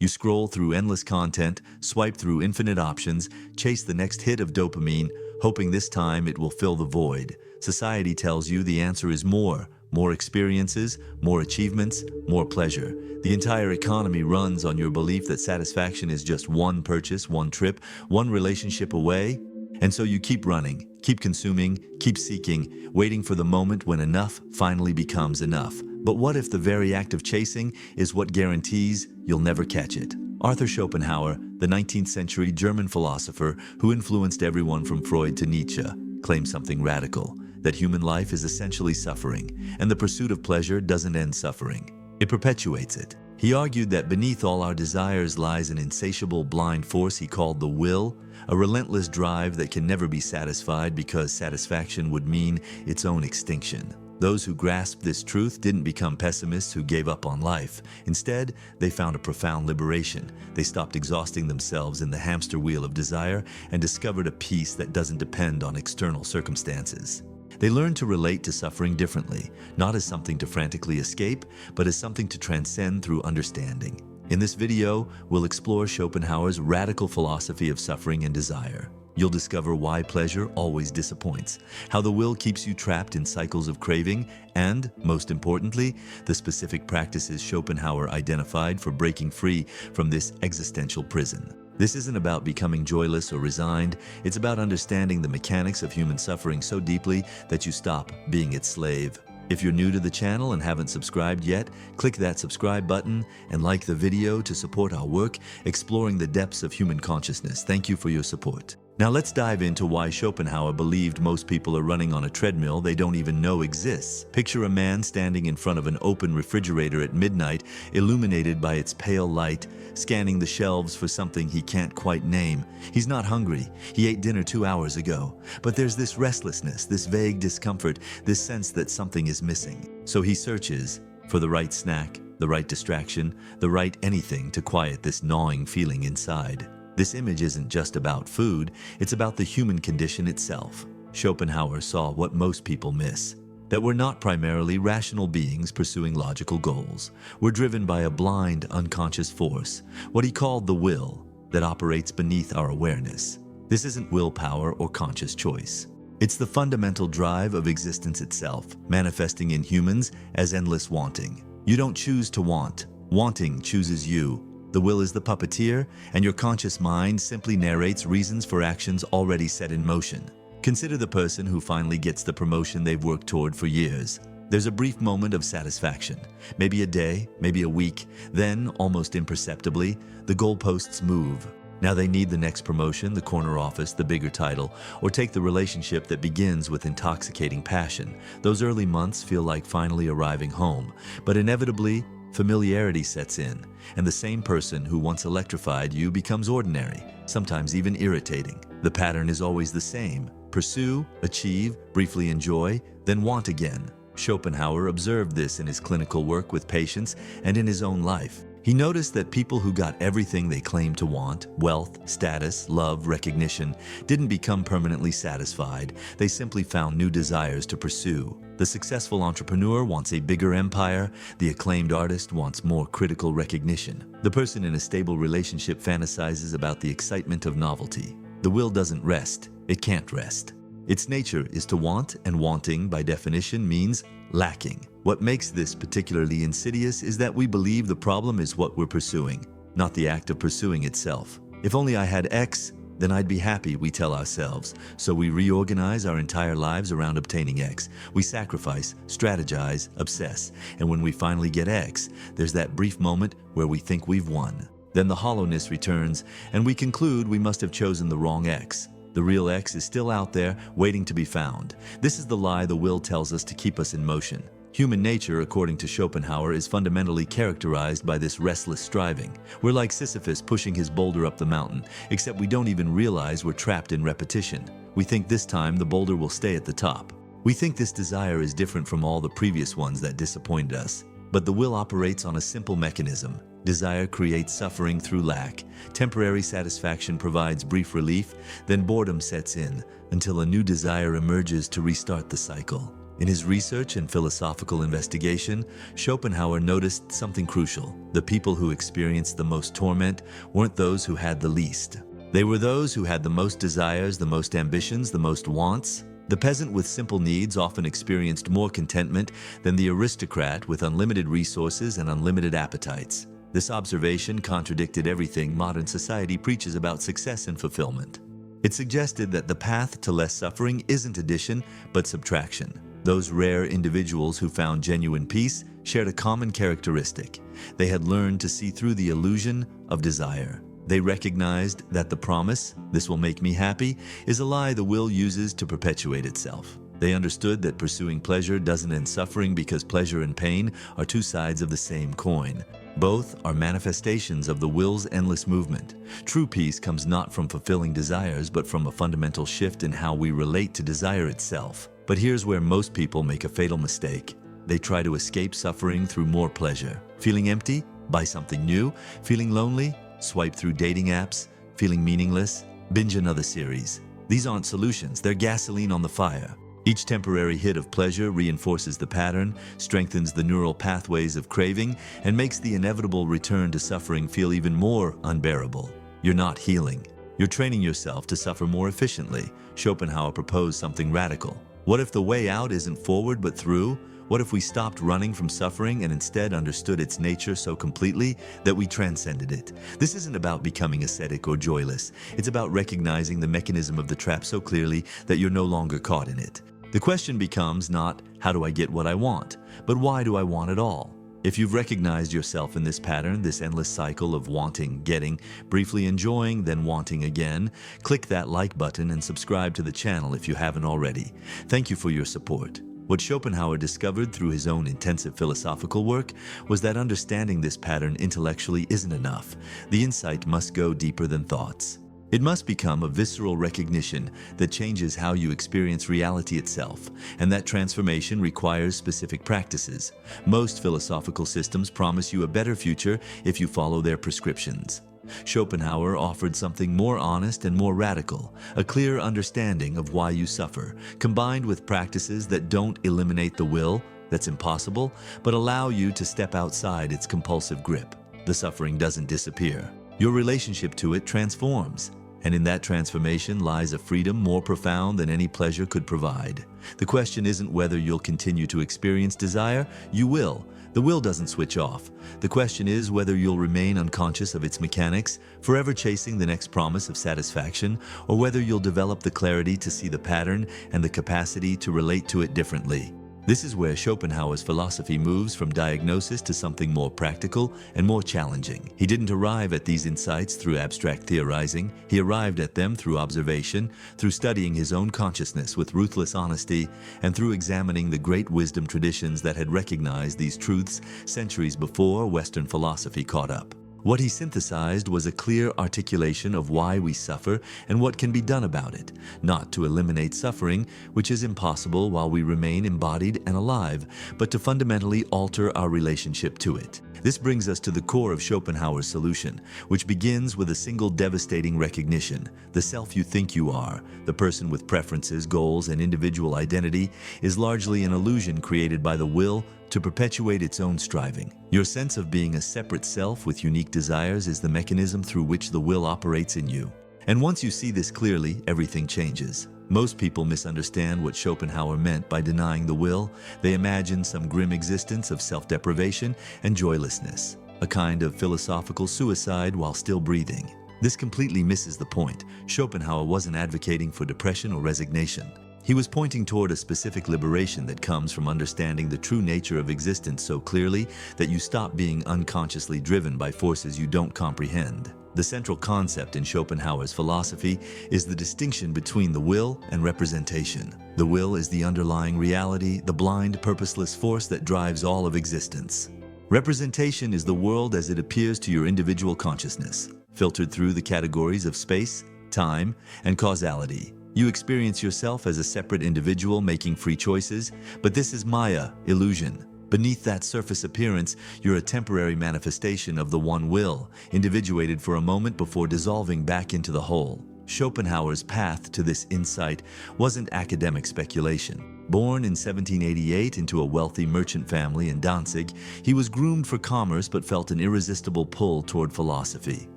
You scroll through endless content, swipe through infinite options, chase the next hit of dopamine, hoping this time it will fill the void. Society tells you the answer is more experiences, more achievements, more pleasure. The entire economy runs on your belief that satisfaction is just one purchase, one trip, one relationship away. And so you keep running, keep consuming, keep seeking, waiting for the moment when enough finally becomes enough. But what if the very act of chasing is what guarantees you'll never catch it? Arthur Schopenhauer, the 19th century German philosopher who influenced everyone from Freud to Nietzsche, claimed something radical: that human life is essentially suffering, and the pursuit of pleasure doesn't end suffering. It perpetuates it. He argued that beneath all our desires lies an insatiable blind force he called the will, a relentless drive that can never be satisfied because satisfaction would mean its own extinction. Those who grasped this truth didn't become pessimists who gave up on life. Instead, they found a profound liberation. They stopped exhausting themselves in the hamster wheel of desire and discovered a peace that doesn't depend on external circumstances. They learned to relate to suffering differently, not as something to frantically escape, but as something to transcend through understanding. In this video, we'll explore Schopenhauer's radical philosophy of suffering and desire. You'll discover why pleasure always disappoints, how the will keeps you trapped in cycles of craving, and, most importantly, the specific practices Schopenhauer identified for breaking free from this existential prison. This isn't about becoming joyless or resigned. It's about understanding the mechanics of human suffering so deeply that you stop being its slave. If you're new to the channel and haven't subscribed yet, click that subscribe button and like the video to support our work exploring the depths of human consciousness. Thank you for your support. Now let's dive into why Schopenhauer believed most people are running on a treadmill they don't even know exists. Picture a man standing in front of an open refrigerator at midnight, illuminated by its pale light, scanning the shelves for something he can't quite name. He's not hungry. He ate dinner 2 hours ago. But there's this restlessness, this vague discomfort, this sense that something is missing. So he searches for the right snack, the right distraction, the right anything to quiet this gnawing feeling inside. This image isn't just about food, it's about the human condition itself. Schopenhauer saw what most people miss: that we're not primarily rational beings pursuing logical goals. We're driven by a blind, unconscious force, what he called the will, that operates beneath our awareness. This isn't willpower or conscious choice. It's the fundamental drive of existence itself, manifesting in humans as endless wanting. You don't choose to want. Wanting chooses you. The will is the puppeteer, and your conscious mind simply narrates reasons for actions already set in motion. Consider the person who finally gets the promotion they've worked toward for years. There's a brief moment of satisfaction, maybe a day, maybe a week. Then, almost imperceptibly, the goalposts move. Now they need the next promotion, the corner office, the bigger title, or take the relationship that begins with intoxicating passion. Those early months feel like finally arriving home, but inevitably, familiarity sets in, and the same person who once electrified you becomes ordinary, sometimes even irritating. The pattern is always the same: pursue, achieve, briefly enjoy, then want again. Schopenhauer observed this in his clinical work with patients and in his own life. He noticed that people who got everything they claimed to want, wealth, status, love, recognition, didn't become permanently satisfied. They simply found new desires to pursue. The successful entrepreneur wants a bigger empire. The acclaimed artist wants more critical recognition. The person in a stable relationship fantasizes about the excitement of novelty. The will doesn't rest. It can't rest. Its nature is to want, and wanting, by definition, means lacking. What makes this particularly insidious is that we believe the problem is what we're pursuing, not the act of pursuing itself. If only I had X, then I'd be happy, we tell ourselves. So we reorganize our entire lives around obtaining X. We sacrifice, strategize, obsess. And when we finally get X, there's that brief moment where we think we've won. Then the hollowness returns, and we conclude we must have chosen the wrong X. The real X is still out there, waiting to be found. This is the lie the will tells us to keep us in motion. Human nature, according to Schopenhauer, is fundamentally characterized by this restless striving. We're like Sisyphus pushing his boulder up the mountain, except we don't even realize we're trapped in repetition. We think this time the boulder will stay at the top. We think this desire is different from all the previous ones that disappointed us. But the will operates on a simple mechanism. Desire creates suffering through lack. Temporary satisfaction provides brief relief, then boredom sets in until a new desire emerges to restart the cycle. In his research and philosophical investigation, Schopenhauer noticed something crucial. The people who experienced the most torment weren't those who had the least. They were those who had the most desires, the most ambitions, the most wants. The peasant with simple needs often experienced more contentment than the aristocrat with unlimited resources and unlimited appetites. This observation contradicted everything modern society preaches about success and fulfillment. It suggested that the path to less suffering isn't addition, but subtraction. Those rare individuals who found genuine peace shared a common characteristic. They had learned to see through the illusion of desire. They recognized that the promise, "this will make me happy," is a lie the will uses to perpetuate itself. They understood that pursuing pleasure doesn't end suffering because pleasure and pain are two sides of the same coin. Both are manifestations of the will's endless movement. True peace comes not from fulfilling desires, but from a fundamental shift in how we relate to desire itself. But here's where most people make a fatal mistake. They try to escape suffering through more pleasure. Feeling empty? Buy something new. Feeling lonely? Swipe through dating apps. Feeling meaningless? Binge another series. These aren't solutions, they're gasoline on the fire. Each temporary hit of pleasure reinforces the pattern, strengthens the neural pathways of craving, and makes the inevitable return to suffering feel even more unbearable. You're not healing. You're training yourself to suffer more efficiently. Schopenhauer proposed something radical. What if the way out isn't forward but through? What if we stopped running from suffering and instead understood its nature so completely that we transcended it? This isn't about becoming ascetic or joyless. It's about recognizing the mechanism of the trap so clearly that you're no longer caught in it. The question becomes not, how do I get what I want, but why do I want it all? If you've recognized yourself in this pattern, this endless cycle of wanting, getting, briefly enjoying, then wanting again, click that like button and subscribe to the channel if you haven't already. Thank you for your support. What Schopenhauer discovered through his own intensive philosophical work was that understanding this pattern intellectually isn't enough. The insight must go deeper than thoughts. It must become a visceral recognition that changes how you experience reality itself, and that transformation requires specific practices. Most philosophical systems promise you a better future if you follow their prescriptions. Schopenhauer offered something more honest and more radical, a clear understanding of why you suffer, combined with practices that don't eliminate the will, that's impossible, but allow you to step outside its compulsive grip. The suffering doesn't disappear. Your relationship to it transforms. And in that transformation lies a freedom more profound than any pleasure could provide. The question isn't whether you'll continue to experience desire. You will. The will doesn't switch off. The question is whether you'll remain unconscious of its mechanics, forever chasing the next promise of satisfaction, or whether you'll develop the clarity to see the pattern and the capacity to relate to it differently. This is where Schopenhauer's philosophy moves from diagnosis to something more practical and more challenging. He didn't arrive at these insights through abstract theorizing. He arrived at them through observation, through studying his own consciousness with ruthless honesty, and through examining the great wisdom traditions that had recognized these truths centuries before Western philosophy caught up. What he synthesized was a clear articulation of why we suffer and what can be done about it, not to eliminate suffering, which is impossible while we remain embodied and alive, but to fundamentally alter our relationship to it. This brings us to the core of Schopenhauer's solution, which begins with a single devastating recognition. The self you think you are, the person with preferences, goals, and individual identity, is largely an illusion created by the will to perpetuate its own striving. Your sense of being a separate self with unique desires is the mechanism through which the will operates in you. And once you see this clearly, everything changes. Most people misunderstand what Schopenhauer meant by denying the will. They imagine some grim existence of self-deprivation and joylessness, a kind of philosophical suicide while still breathing. This completely misses the point. Schopenhauer wasn't advocating for depression or resignation. He was pointing toward a specific liberation that comes from understanding the true nature of existence so clearly that you stop being unconsciously driven by forces you don't comprehend. The central concept in Schopenhauer's philosophy is the distinction between the will and representation. The will is the underlying reality, the blind, purposeless force that drives all of existence. Representation is the world as it appears to your individual consciousness, filtered through the categories of space, time, and causality. You experience yourself as a separate individual making free choices, but this is Maya, illusion. Beneath that surface appearance, you're a temporary manifestation of the one will, individuated for a moment before dissolving back into the whole. Schopenhauer's path to this insight wasn't academic speculation. Born in 1788 into a wealthy merchant family in Danzig, he was groomed for commerce but felt an irresistible pull toward philosophy.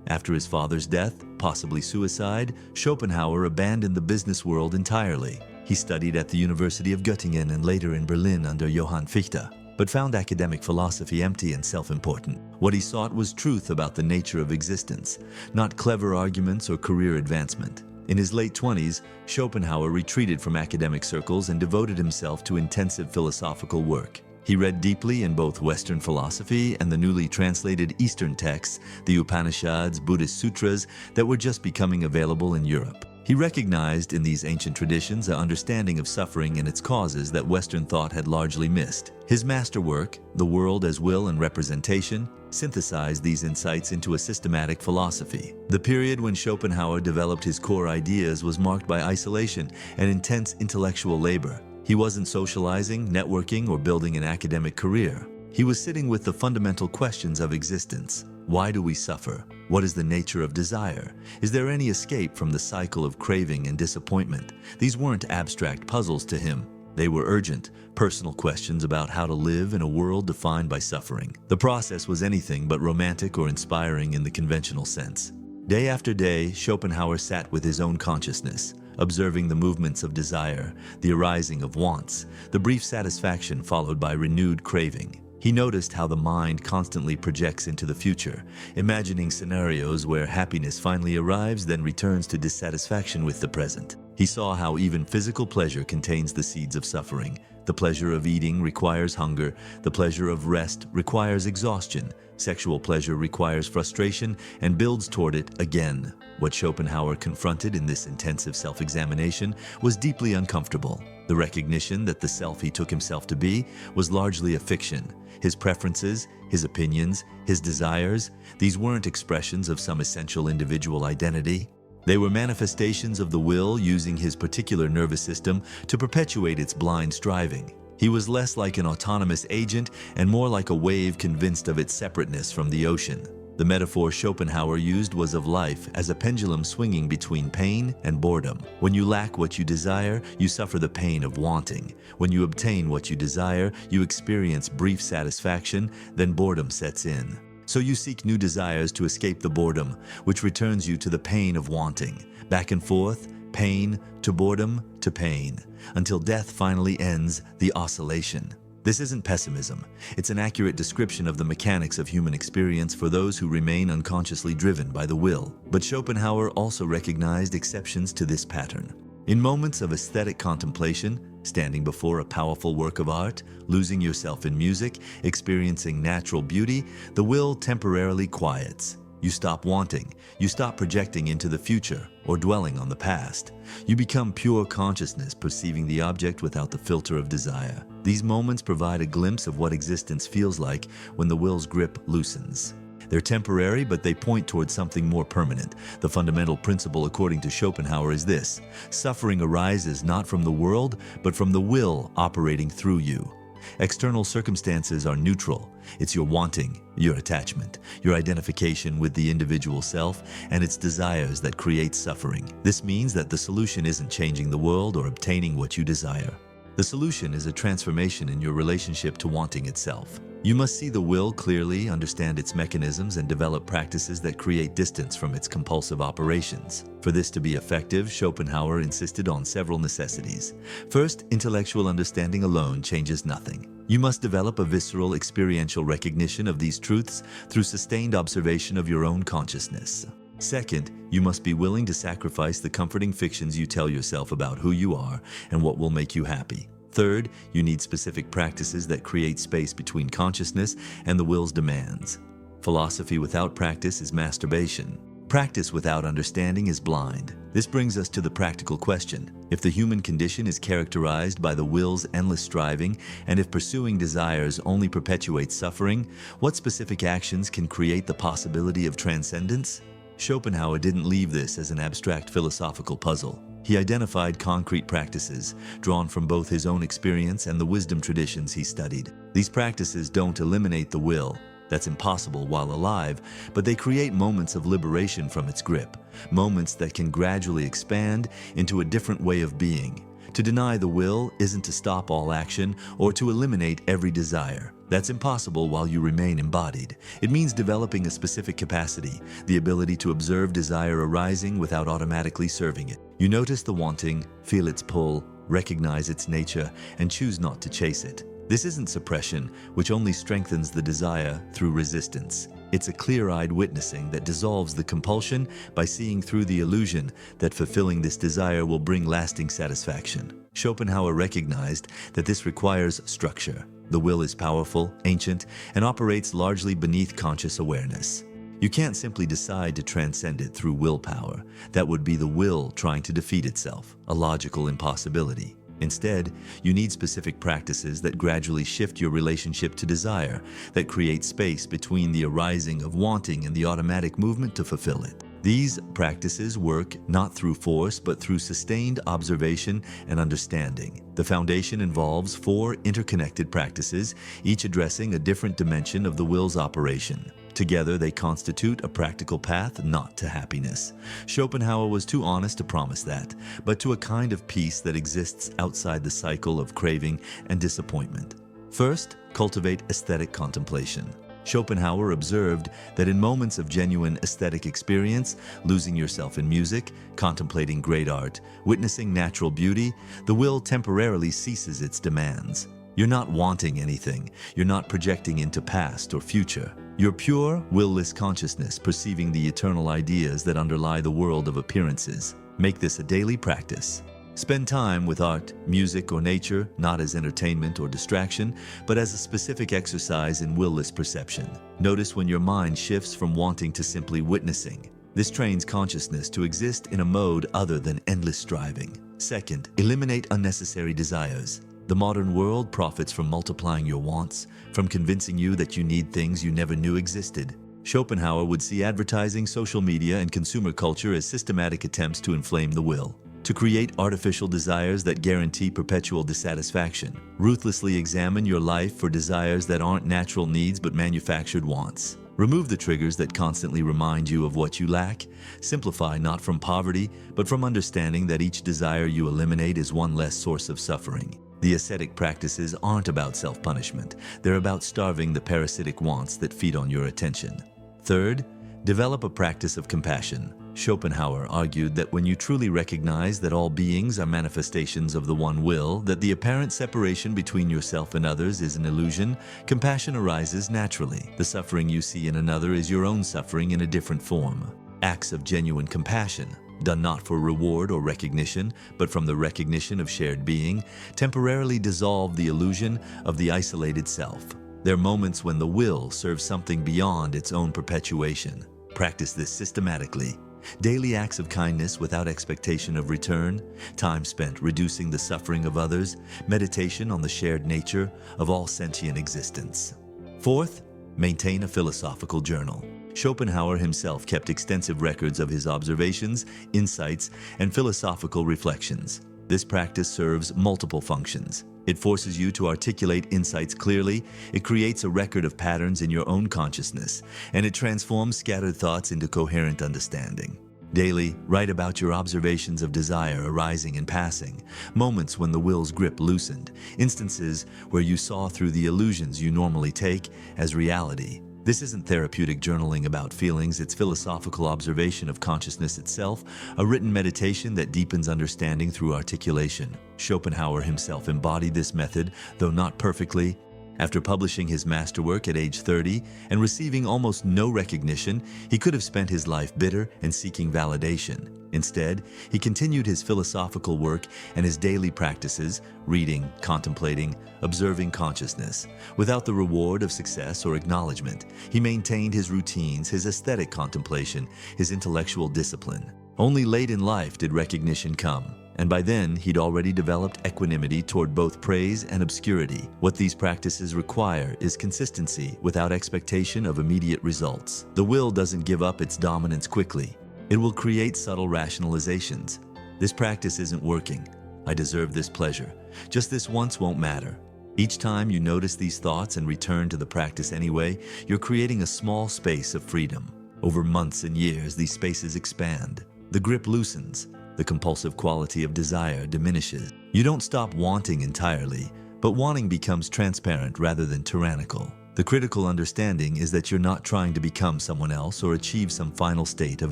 After his father's death, possibly suicide, Schopenhauer abandoned the business world entirely. He studied at the University of Göttingen and later in Berlin under Johann Fichte, but found academic philosophy empty and self-important. What he sought was truth about the nature of existence, not clever arguments or career advancement. In his late 20s, Schopenhauer retreated from academic circles and devoted himself to intensive philosophical work. He read deeply in both Western philosophy and the newly translated Eastern texts, the Upanishads, Buddhist sutras, that were just becoming available in Europe. He recognized in these ancient traditions an understanding of suffering and its causes that Western thought had largely missed. His masterwork, The World as Will and Representation, synthesized these insights into a systematic philosophy. The period when Schopenhauer developed his core ideas was marked by isolation and intense intellectual labor. He wasn't socializing, networking, or building an academic career. He was sitting with the fundamental questions of existence. Why do we suffer? What is the nature of desire? Is there any escape from the cycle of craving and disappointment? These weren't abstract puzzles to him. They were urgent, personal questions about how to live in a world defined by suffering. The process was anything but romantic or inspiring in the conventional sense. Day after day, Schopenhauer sat with his own consciousness, observing the movements of desire, the arising of wants, the brief satisfaction followed by renewed craving. He noticed how the mind constantly projects into the future, imagining scenarios where happiness finally arrives then returns to dissatisfaction with the present. He saw how even physical pleasure contains the seeds of suffering. The pleasure of eating requires hunger. The pleasure of rest requires exhaustion. Sexual pleasure requires frustration and builds toward it again. What Schopenhauer confronted in this intensive self-examination was deeply uncomfortable. The recognition that the self he took himself to be was largely a fiction. His preferences, his opinions, his desires, these weren't expressions of some essential individual identity. They were manifestations of the will using his particular nervous system to perpetuate its blind striving. He was less like an autonomous agent and more like a wave convinced of its separateness from the ocean. The metaphor Schopenhauer used was of life as a pendulum swinging between pain and boredom. When you lack what you desire, you suffer the pain of wanting. When you obtain what you desire, you experience brief satisfaction, then boredom sets in. So you seek new desires to escape the boredom, which returns you to the pain of wanting. Back and forth, pain to boredom to pain, until death finally ends the oscillation. This isn't pessimism. It's an accurate description of the mechanics of human experience for those who remain unconsciously driven by the will. But Schopenhauer also recognized exceptions to this pattern. In moments of aesthetic contemplation, standing before a powerful work of art, losing yourself in music, experiencing natural beauty, the will temporarily quiets. You stop wanting. You stop projecting into the future or dwelling on the past. You become pure consciousness, perceiving the object without the filter of desire. These moments provide a glimpse of what existence feels like when the will's grip loosens. They're temporary, but they point towards something more permanent. The fundamental principle, according to Schopenhauer, is this: suffering arises not from the world, but from the will operating through you. External circumstances are neutral. It's your wanting, your attachment, your identification with the individual self, and its desires that create suffering. This means that the solution isn't changing the world or obtaining what you desire. The solution is a transformation in your relationship to wanting itself. You must see the will clearly, understand its mechanisms, and develop practices that create distance from its compulsive operations. For this to be effective, Schopenhauer insisted on several necessities. First, intellectual understanding alone changes nothing. You must develop a visceral, experiential recognition of these truths through sustained observation of your own consciousness. Second, you must be willing to sacrifice the comforting fictions you tell yourself about who you are and what will make you happy. Third, you need specific practices that create space between consciousness and the will's demands. Philosophy without practice is masturbation. Practice without understanding is blind. This brings us to the practical question. If the human condition is characterized by the will's endless striving, and if pursuing desires only perpetuates suffering, what specific actions can create the possibility of transcendence? Schopenhauer didn't leave this as an abstract philosophical puzzle. He identified concrete practices, drawn from both his own experience and the wisdom traditions he studied. These practices don't eliminate the will. That's impossible while alive, but they create moments of liberation from its grip, moments that can gradually expand into a different way of being, To deny the will isn't to stop all action or to eliminate every desire. That's impossible while you remain embodied. It means developing a specific capacity, the ability to observe desire arising without automatically serving it. You notice the wanting, feel its pull, recognize its nature, and choose not to chase it. This isn't suppression, which only strengthens the desire through resistance. It's a clear-eyed witnessing that dissolves the compulsion by seeing through the illusion that fulfilling this desire will bring lasting satisfaction. Schopenhauer recognized that this requires structure. The will is powerful, ancient, and operates largely beneath conscious awareness. You can't simply decide to transcend it through willpower. That would be the will trying to defeat itself, a logical impossibility. Instead, you need specific practices that gradually shift your relationship to desire, that create space between the arising of wanting and the automatic movement to fulfill it. These practices work not through force, but through sustained observation and understanding. The foundation involves 4 interconnected practices, each addressing a different dimension of the will's operation. Together, they constitute a practical path not to happiness. Schopenhauer was too honest to promise that, but to a kind of peace that exists outside the cycle of craving and disappointment. First, cultivate aesthetic contemplation. Schopenhauer observed that in moments of genuine aesthetic experience, losing yourself in music, contemplating great art, witnessing natural beauty, the will temporarily ceases its demands. You're not wanting anything. You're not projecting into past or future. You're pure, will-less consciousness perceiving the eternal ideas that underlie the world of appearances. Make this a daily practice. Spend time with art, music, or nature, not as entertainment or distraction, but as a specific exercise in will-less perception. Notice when your mind shifts from wanting to simply witnessing. This trains consciousness to exist in a mode other than endless striving. Second, eliminate unnecessary desires. The modern world profits from multiplying your wants, from convincing you that you need things you never knew existed. Schopenhauer would see advertising, social media, and consumer culture as systematic attempts to inflame the will, to create artificial desires that guarantee perpetual dissatisfaction. Ruthlessly examine your life for desires that aren't natural needs but manufactured wants. Remove the triggers that constantly remind you of what you lack. Simplify not from poverty, but from understanding that each desire you eliminate is one less source of suffering. The ascetic practices aren't about self-punishment. They're about starving the parasitic wants that feed on your attention. Third, develop a practice of compassion. Schopenhauer argued that when you truly recognize that all beings are manifestations of the one will, that the apparent separation between yourself and others is an illusion, compassion arises naturally. The suffering you see in another is your own suffering in a different form. Acts of genuine compassion, done not for reward or recognition, but from the recognition of shared being, temporarily dissolve the illusion of the isolated self. There are moments when the will serves something beyond its own perpetuation. Practice this systematically. Daily acts of kindness without expectation of return, time spent reducing the suffering of others, meditation on the shared nature of all sentient existence. Fourth, maintain a philosophical journal. Schopenhauer himself kept extensive records of his observations, insights, and philosophical reflections. This practice serves multiple functions. It forces you to articulate insights clearly, it creates a record of patterns in your own consciousness, and it transforms scattered thoughts into coherent understanding. Daily, write about your observations of desire arising and passing, moments when the will's grip loosened, instances where you saw through the illusions you normally take as reality. This isn't therapeutic journaling about feelings, it's philosophical observation of consciousness itself, a written meditation that deepens understanding through articulation. Schopenhauer himself embodied this method, though not perfectly. After publishing his masterwork at age 30 and receiving almost no recognition, he could have spent his life bitter and seeking validation. Instead, he continued his philosophical work and his daily practices, reading, contemplating, observing consciousness. Without the reward of success or acknowledgement, he maintained his routines, his aesthetic contemplation, his intellectual discipline. Only late in life did recognition come, and by then he'd already developed equanimity toward both praise and obscurity. What these practices require is consistency without expectation of immediate results. The will doesn't give up its dominance quickly. It will create subtle rationalizations. This practice isn't working. I deserve this pleasure. Just this once won't matter. Each time you notice these thoughts and return to the practice anyway, you're creating a small space of freedom. Over months and years, these spaces expand. The grip loosens. The compulsive quality of desire diminishes. You don't stop wanting entirely, but wanting becomes transparent rather than tyrannical. The critical understanding is that you're not trying to become someone else or achieve some final state of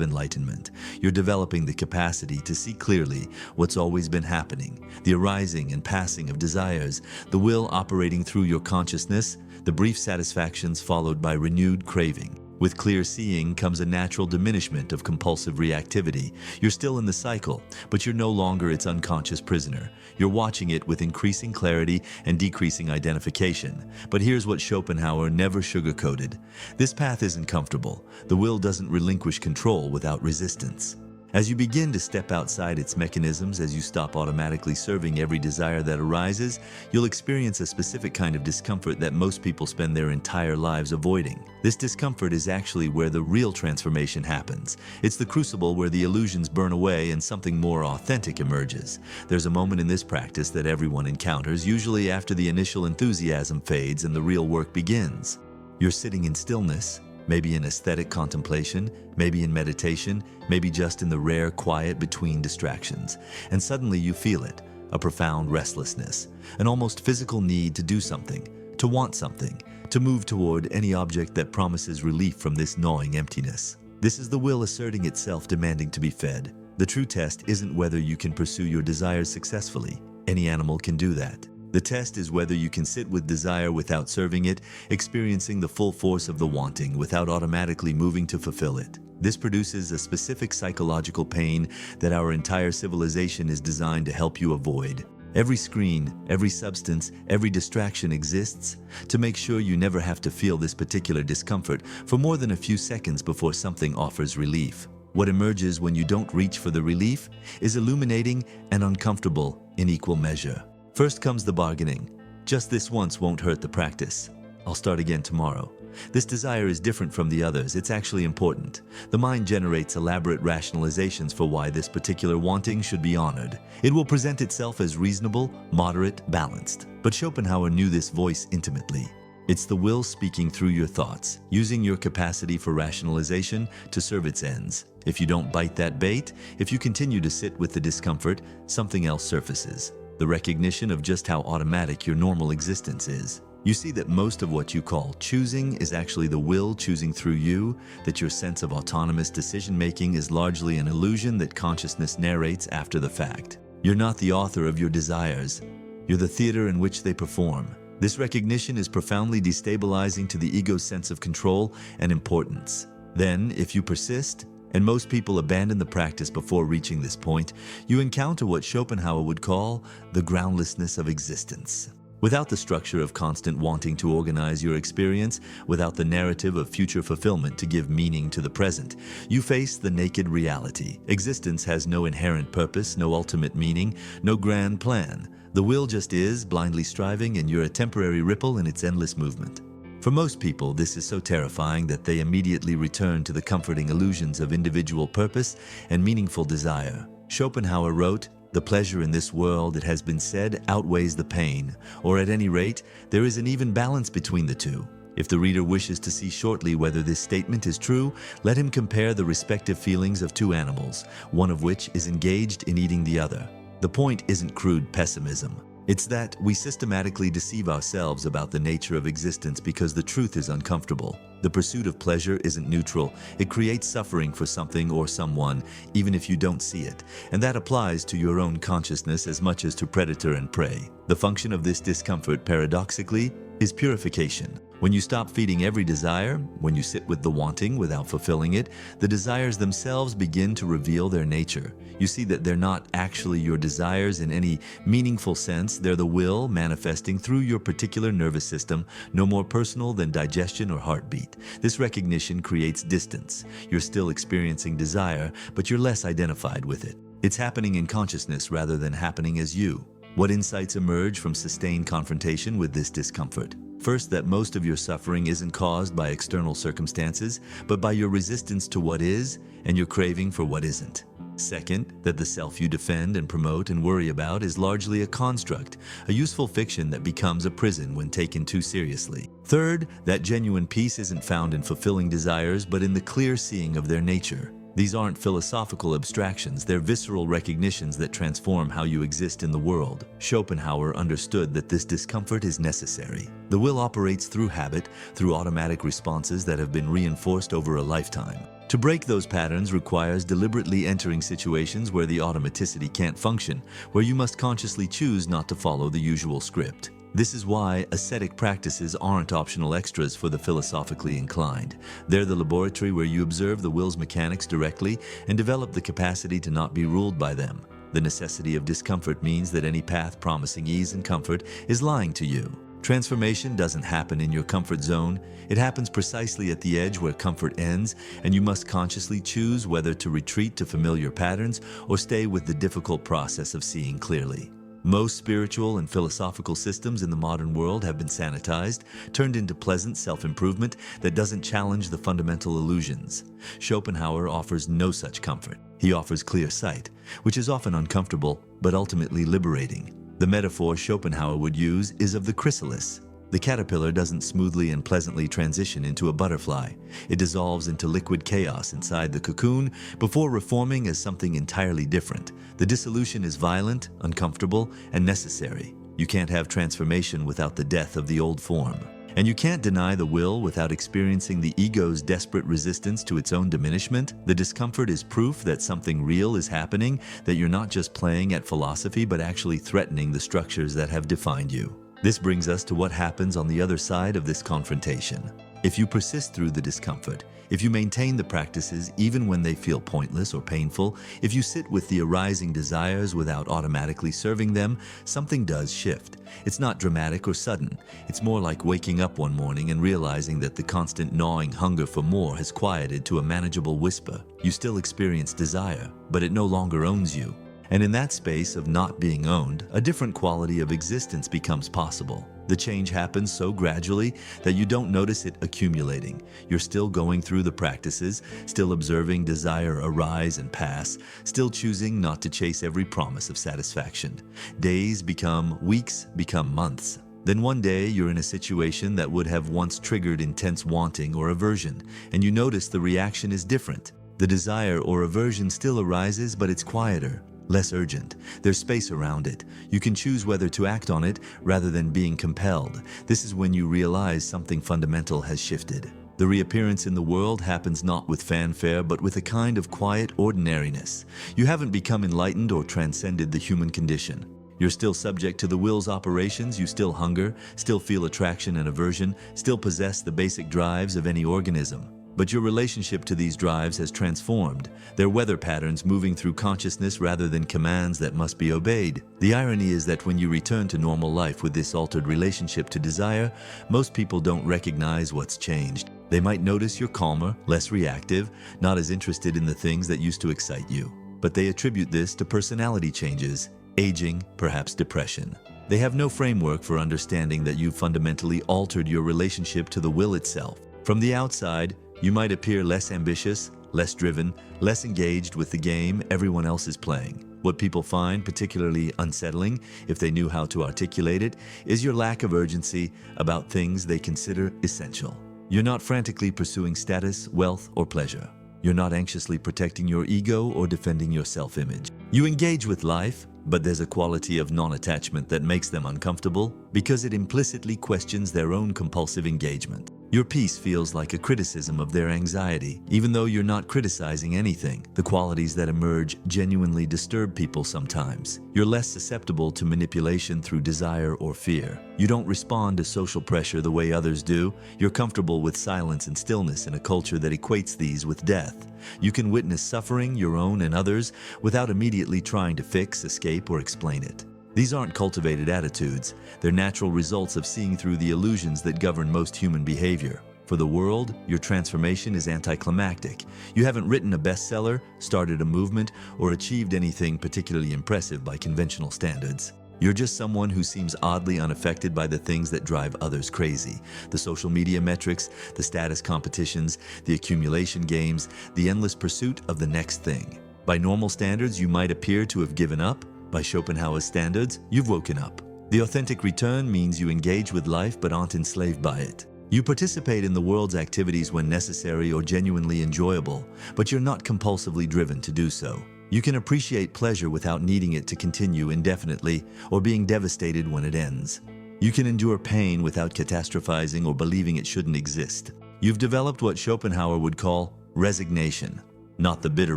enlightenment. You're developing the capacity to see clearly what's always been happening, the arising and passing of desires, the will operating through your consciousness, the brief satisfactions followed by renewed craving. With clear seeing comes a natural diminishment of compulsive reactivity. You're still in the cycle, but you're no longer its unconscious prisoner. You're watching it with increasing clarity and decreasing identification. But here's what Schopenhauer never sugarcoated. This path isn't comfortable. The will doesn't relinquish control without resistance. As you begin to step outside its mechanisms, as you stop automatically serving every desire that arises, you'll experience a specific kind of discomfort that most people spend their entire lives avoiding. This discomfort is actually where the real transformation happens. It's the crucible where the illusions burn away and something more authentic emerges. There's a moment in this practice that everyone encounters, usually after the initial enthusiasm fades and the real work begins. You're sitting in stillness, maybe in aesthetic contemplation, maybe in meditation, maybe just in the rare quiet between distractions. And suddenly you feel it, a profound restlessness, an almost physical need to do something, to want something, to move toward any object that promises relief from this gnawing emptiness. This is the will asserting itself, demanding to be fed. The true test isn't whether you can pursue your desires successfully. Any animal can do that. The test is whether you can sit with desire without serving it, experiencing the full force of the wanting without automatically moving to fulfill it. This produces a specific psychological pain that our entire civilization is designed to help you avoid. Every screen, every substance, every distraction exists to make sure you never have to feel this particular discomfort for more than a few seconds before something offers relief. What emerges when you don't reach for the relief is illuminating and uncomfortable in equal measure. First comes the bargaining. Just this once won't hurt the practice. I'll start again tomorrow. This desire is different from the others. It's actually important. The mind generates elaborate rationalizations for why this particular wanting should be honored. It will present itself as reasonable, moderate, balanced. But Schopenhauer knew this voice intimately. It's the will speaking through your thoughts, using your capacity for rationalization to serve its ends. If you don't bite that bait, if you continue to sit with the discomfort, something else surfaces. The recognition of just how automatic your normal existence is. You see that most of what you call choosing is actually the will choosing through you, that your sense of autonomous decision-making is largely an illusion that consciousness narrates after the fact. You're not the author of your desires. You're the theater in which they perform. This recognition is profoundly destabilizing to the ego's sense of control and importance. Then, if you persist, and most people abandon the practice before reaching this point, you encounter what Schopenhauer would call the groundlessness of existence. Without the structure of constant wanting to organize your experience, without the narrative of future fulfillment to give meaning to the present, you face the naked reality. Existence has no inherent purpose, no ultimate meaning, no grand plan. The will just is, blindly striving, and you're a temporary ripple in its endless movement. For most people, this is so terrifying that they immediately return to the comforting illusions of individual purpose and meaningful desire. Schopenhauer wrote, "The pleasure in this world, it has been said, outweighs the pain, or at any rate, there is an even balance between the two." If the reader wishes to see shortly whether this statement is true, let him compare the respective feelings of two animals, one of which is engaged in eating the other. The point isn't crude pessimism. It's that we systematically deceive ourselves about the nature of existence because the truth is uncomfortable. The pursuit of pleasure isn't neutral. It creates suffering for something or someone, even if you don't see it. And that applies to your own consciousness as much as to predator and prey. The function of this discomfort, paradoxically, is purification. When you stop feeding every desire, when you sit with the wanting without fulfilling it, the desires themselves begin to reveal their nature. You see that they're not actually your desires in any meaningful sense. They're the will manifesting through your particular nervous system, no more personal than digestion or heartbeat. This recognition creates distance. You're still experiencing desire, but you're less identified with it. It's happening in consciousness rather than happening as you. What insights emerge from sustained confrontation with this discomfort? First, that most of your suffering isn't caused by external circumstances, but by your resistance to what is and your craving for what isn't. Second, that the self you defend and promote and worry about is largely a construct, a useful fiction that becomes a prison when taken too seriously. Third, that genuine peace isn't found in fulfilling desires, but in the clear seeing of their nature. These aren't philosophical abstractions, they're visceral recognitions that transform how you exist in the world. Schopenhauer understood that this discomfort is necessary. The will operates through habit, through automatic responses that have been reinforced over a lifetime. To break those patterns requires deliberately entering situations where the automaticity can't function, where you must consciously choose not to follow the usual script. This is why ascetic practices aren't optional extras for the philosophically inclined. They're the laboratory where you observe the will's mechanics directly and develop the capacity to not be ruled by them. The necessity of discomfort means that any path promising ease and comfort is lying to you. Transformation doesn't happen in your comfort zone. It happens precisely at the edge where comfort ends, and you must consciously choose whether to retreat to familiar patterns or stay with the difficult process of seeing clearly. Most spiritual and philosophical systems in the modern world have been sanitized, turned into pleasant self-improvement that doesn't challenge the fundamental illusions. Schopenhauer offers no such comfort. He offers clear sight, which is often uncomfortable, but ultimately liberating. The metaphor Schopenhauer would use is of the chrysalis. The caterpillar doesn't smoothly and pleasantly transition into a butterfly. It dissolves into liquid chaos inside the cocoon before reforming as something entirely different. The dissolution is violent, uncomfortable, and necessary. You can't have transformation without the death of the old form. And you can't deny the will without experiencing the ego's desperate resistance to its own diminishment. The discomfort is proof that something real is happening, that you're not just playing at philosophy but actually threatening the structures that have defined you. This brings us to what happens on the other side of this confrontation. If you persist through the discomfort, if you maintain the practices even when they feel pointless or painful, if you sit with the arising desires without automatically serving them, something does shift. It's not dramatic or sudden. It's more like waking up one morning and realizing that the constant gnawing hunger for more has quieted to a manageable whisper. You still experience desire, but it no longer owns you. And in that space of not being owned, a different quality of existence becomes possible. The change happens so gradually that you don't notice it accumulating. You're still going through the practices, still observing desire arise and pass, still choosing not to chase every promise of satisfaction. Days become weeks, become months. Then one day you're in a situation that would have once triggered intense wanting or aversion, and you notice the reaction is different. The desire or aversion still arises, but it's quieter, less urgent. There's space around it. You can choose whether to act on it rather than being compelled. This is when you realize something fundamental has shifted. The reappearance in the world happens not with fanfare, but with a kind of quiet ordinariness. You haven't become enlightened or transcended the human condition. You're still subject to the will's operations, you still hunger, still feel attraction and aversion, still possess the basic drives of any organism. But your relationship to these drives has transformed. They're weather patterns moving through consciousness rather than commands that must be obeyed. The irony is that when you return to normal life with this altered relationship to desire, most people don't recognize what's changed. They might notice you're calmer, less reactive, not as interested in the things that used to excite you. But they attribute this to personality changes, aging, perhaps depression. They have no framework for understanding that you've fundamentally altered your relationship to the will itself. From the outside, you might appear less ambitious, less driven, less engaged with the game everyone else is playing. What people find particularly unsettling, if they knew how to articulate it, is your lack of urgency about things they consider essential. You're not frantically pursuing status, wealth, or pleasure. You're not anxiously protecting your ego or defending your self-image. You engage with life, but there's a quality of non-attachment that makes them uncomfortable because it implicitly questions their own compulsive engagement. Your peace feels like a criticism of their anxiety, even though you're not criticizing anything. The qualities that emerge genuinely disturb people sometimes. You're less susceptible to manipulation through desire or fear. You don't respond to social pressure the way others do. You're comfortable with silence and stillness in a culture that equates these with death. You can witness suffering, your own and others, without immediately trying to fix, escape, or explain it. These aren't cultivated attitudes. They're natural results of seeing through the illusions that govern most human behavior. For the world, your transformation is anticlimactic. You haven't written a bestseller, started a movement, or achieved anything particularly impressive by conventional standards. You're just someone who seems oddly unaffected by the things that drive others crazy. The social media metrics, the status competitions, the accumulation games, the endless pursuit of the next thing. By normal standards, you might appear to have given up. By Schopenhauer's standards, you've woken up. The authentic return means you engage with life but aren't enslaved by it. You participate in the world's activities when necessary or genuinely enjoyable, but you're not compulsively driven to do so. You can appreciate pleasure without needing it to continue indefinitely or being devastated when it ends. You can endure pain without catastrophizing or believing it shouldn't exist. You've developed what Schopenhauer would call resignation. Not the bitter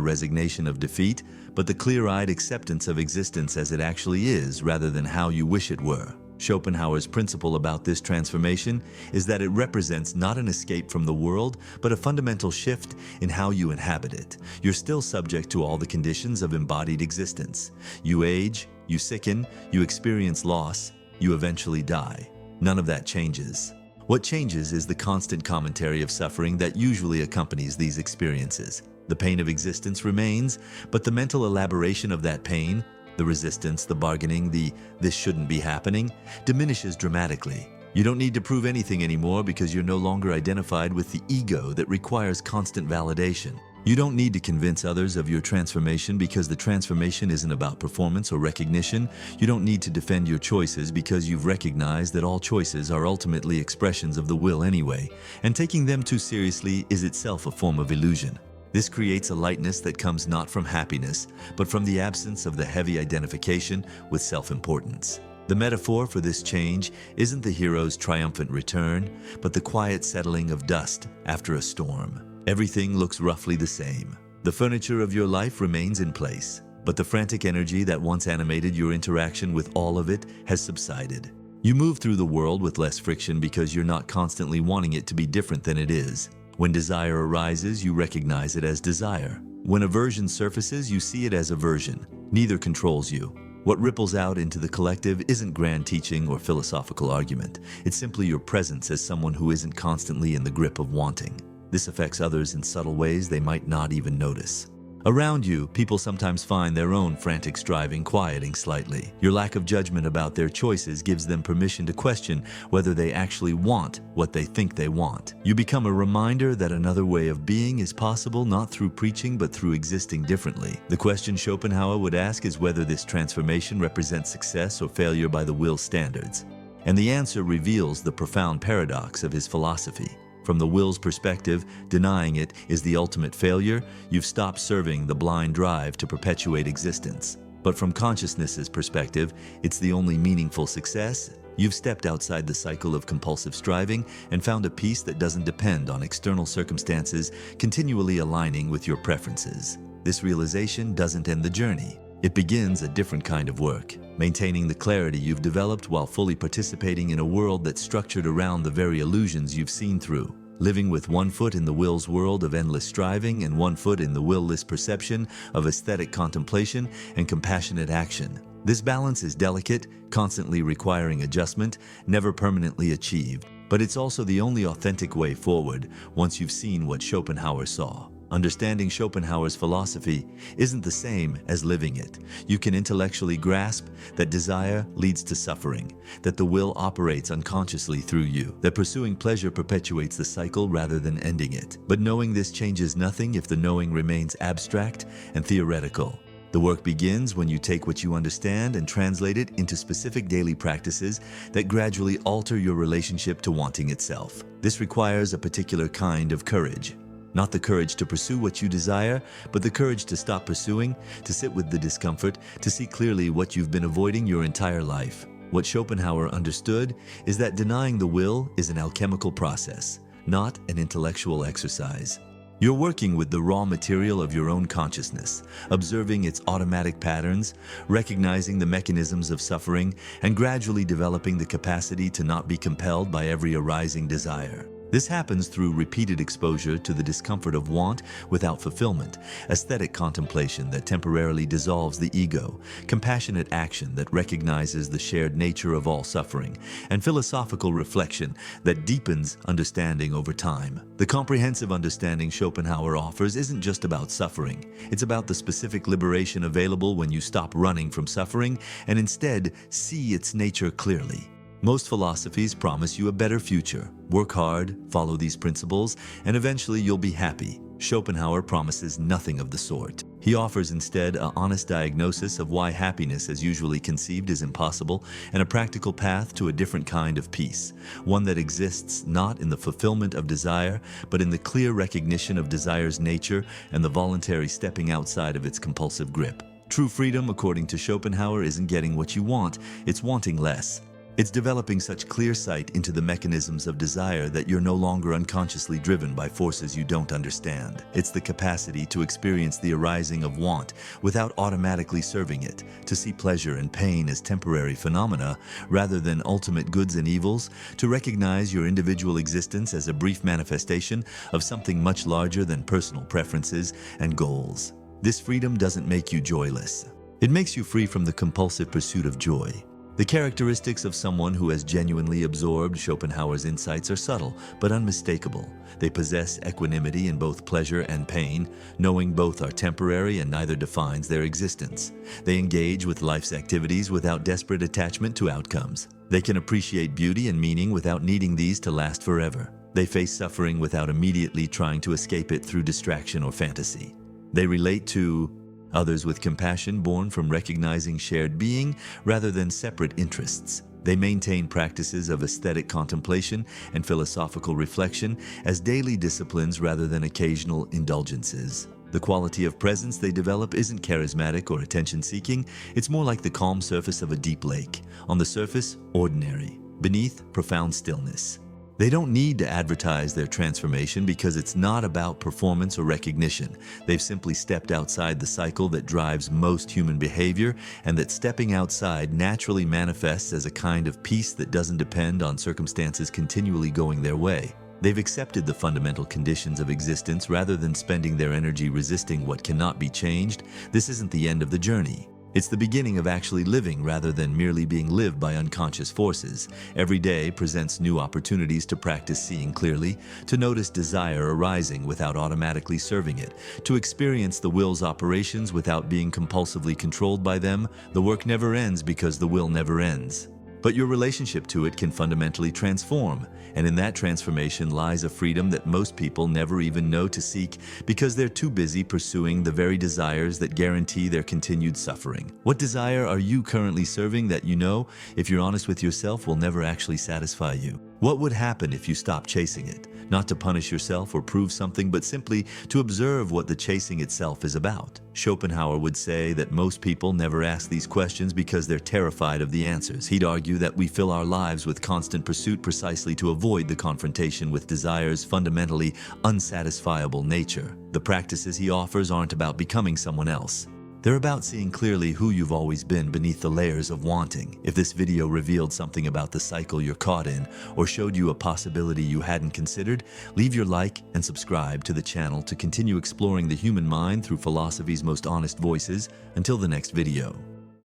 resignation of defeat, but the clear-eyed acceptance of existence as it actually is rather than how you wish it were. Schopenhauer's principle about this transformation is that it represents not an escape from the world, but a fundamental shift in how you inhabit it. You're still subject to all the conditions of embodied existence. You age, you sicken, you experience loss, you eventually die. None of that changes. What changes is the constant commentary of suffering that usually accompanies these experiences. The pain of existence remains, but the mental elaboration of that pain, the resistance, the bargaining, the "this shouldn't be happening," diminishes dramatically. You don't need to prove anything anymore because you're no longer identified with the ego that requires constant validation. You don't need to convince others of your transformation because the transformation isn't about performance or recognition. You don't need to defend your choices because you've recognized that all choices are ultimately expressions of the will anyway, and taking them too seriously is itself a form of illusion. This creates a lightness that comes not from happiness, but from the absence of the heavy identification with self-importance. The metaphor for this change isn't the hero's triumphant return, but the quiet settling of dust after a storm. Everything looks roughly the same. The furniture of your life remains in place, but the frantic energy that once animated your interaction with all of it has subsided. You move through the world with less friction because you're not constantly wanting it to be different than it is. When desire arises, you recognize it as desire. When aversion surfaces, you see it as aversion. Neither controls you. What ripples out into the collective isn't grand teaching or philosophical argument. It's simply your presence as someone who isn't constantly in the grip of wanting. This affects others in subtle ways they might not even notice. Around you, people sometimes find their own frantic striving quieting slightly. Your lack of judgment about their choices gives them permission to question whether they actually want what they think they want. You become a reminder that another way of being is possible, not through preaching but through existing differently. The question Schopenhauer would ask is whether this transformation represents success or failure by the will's standards. And the answer reveals the profound paradox of his philosophy. From the will's perspective, denying it is the ultimate failure. You've stopped serving the blind drive to perpetuate existence. But from consciousness's perspective, it's the only meaningful success. You've stepped outside the cycle of compulsive striving and found a peace that doesn't depend on external circumstances, continually aligning with your preferences. This realization doesn't end the journey. It begins a different kind of work, maintaining the clarity you've developed while fully participating in a world that's structured around the very illusions you've seen through. Living with one foot in the will's world of endless striving and one foot in the will-less perception of aesthetic contemplation and compassionate action. This balance is delicate, constantly requiring adjustment, never permanently achieved. But it's also the only authentic way forward once you've seen what Schopenhauer saw. Understanding Schopenhauer's philosophy isn't the same as living it. You can intellectually grasp that desire leads to suffering, that the will operates unconsciously through you, that pursuing pleasure perpetuates the cycle rather than ending it. But knowing this changes nothing if the knowing remains abstract and theoretical. The work begins when you take what you understand and translate it into specific daily practices that gradually alter your relationship to wanting itself. This requires a particular kind of courage. Not the courage to pursue what you desire, but the courage to stop pursuing, to sit with the discomfort, to see clearly what you've been avoiding your entire life. What Schopenhauer understood is that denying the will is an alchemical process, not an intellectual exercise. You're working with the raw material of your own consciousness, observing its automatic patterns, recognizing the mechanisms of suffering, and gradually developing the capacity to not be compelled by every arising desire. This happens through repeated exposure to the discomfort of want without fulfillment, aesthetic contemplation that temporarily dissolves the ego, compassionate action that recognizes the shared nature of all suffering, and philosophical reflection that deepens understanding over time. The comprehensive understanding Schopenhauer offers isn't just about suffering. It's about the specific liberation available when you stop running from suffering and instead see its nature clearly. Most philosophies promise you a better future. Work hard, follow these principles, and eventually you'll be happy. Schopenhauer promises nothing of the sort. He He offers instead an honest diagnosis of why happiness as usually conceived is impossible and a practical path to a different kind of peace, one that exists not in the fulfillment of desire, but in the clear recognition of desire's nature and the voluntary stepping outside of its compulsive grip. True freedom, according to Schopenhauer, isn't getting what you want, it's wanting less. It's developing such clear sight into the mechanisms of desire that you're no longer unconsciously driven by forces you don't understand. It's the capacity to experience the arising of want without automatically serving it, to see pleasure and pain as temporary phenomena rather than ultimate goods and evils, to recognize your individual existence as a brief manifestation of something much larger than personal preferences and goals. This freedom doesn't make you joyless. It makes you free from the compulsive pursuit of joy. The characteristics of someone who has genuinely absorbed Schopenhauer's insights are subtle but unmistakable. They possess equanimity in both pleasure and pain, knowing both are temporary and neither defines their existence. They engage with life's activities without desperate attachment to outcomes. They can appreciate beauty and meaning without needing these to last forever. They face suffering without immediately trying to escape it through distraction or fantasy. They relate to others with compassion born from recognizing shared being rather than separate interests. They maintain practices of aesthetic contemplation and philosophical reflection as daily disciplines rather than occasional indulgences. The quality of presence they develop isn't charismatic or attention-seeking, it's more like the calm surface of a deep lake. On the surface, ordinary. Beneath, profound stillness. They don't need to advertise their transformation because it's not about performance or recognition. They've simply stepped outside the cycle that drives most human behavior, and that stepping outside naturally manifests as a kind of peace that doesn't depend on circumstances continually going their way. They've accepted the fundamental conditions of existence rather than spending their energy resisting what cannot be changed. This isn't the end of the journey. It's the beginning of actually living rather than merely being lived by unconscious forces. Every day presents new opportunities to practice seeing clearly, to notice desire arising without automatically serving it, to experience the will's operations without being compulsively controlled by them. The work never ends because the will never ends. But your relationship to it can fundamentally transform, and in that transformation lies a freedom that most people never even know to seek because they're too busy pursuing the very desires that guarantee their continued suffering. What desire are you currently serving that you know, if you're honest with yourself, will never actually satisfy you? What would happen if you stopped chasing it? Not to punish yourself or prove something, but simply to observe what the chasing itself is about. Schopenhauer would say that most people never ask these questions because they're terrified of the answers. He'd argue that we fill our lives with constant pursuit precisely to avoid the confrontation with desire's fundamentally unsatisfiable nature. The practices he offers aren't about becoming someone else. They're about seeing clearly who you've always been beneath the layers of wanting. If this video revealed something about the cycle you're caught in or showed you a possibility you hadn't considered, leave your like and subscribe to the channel to continue exploring the human mind through philosophy's most honest voices. Until the next video.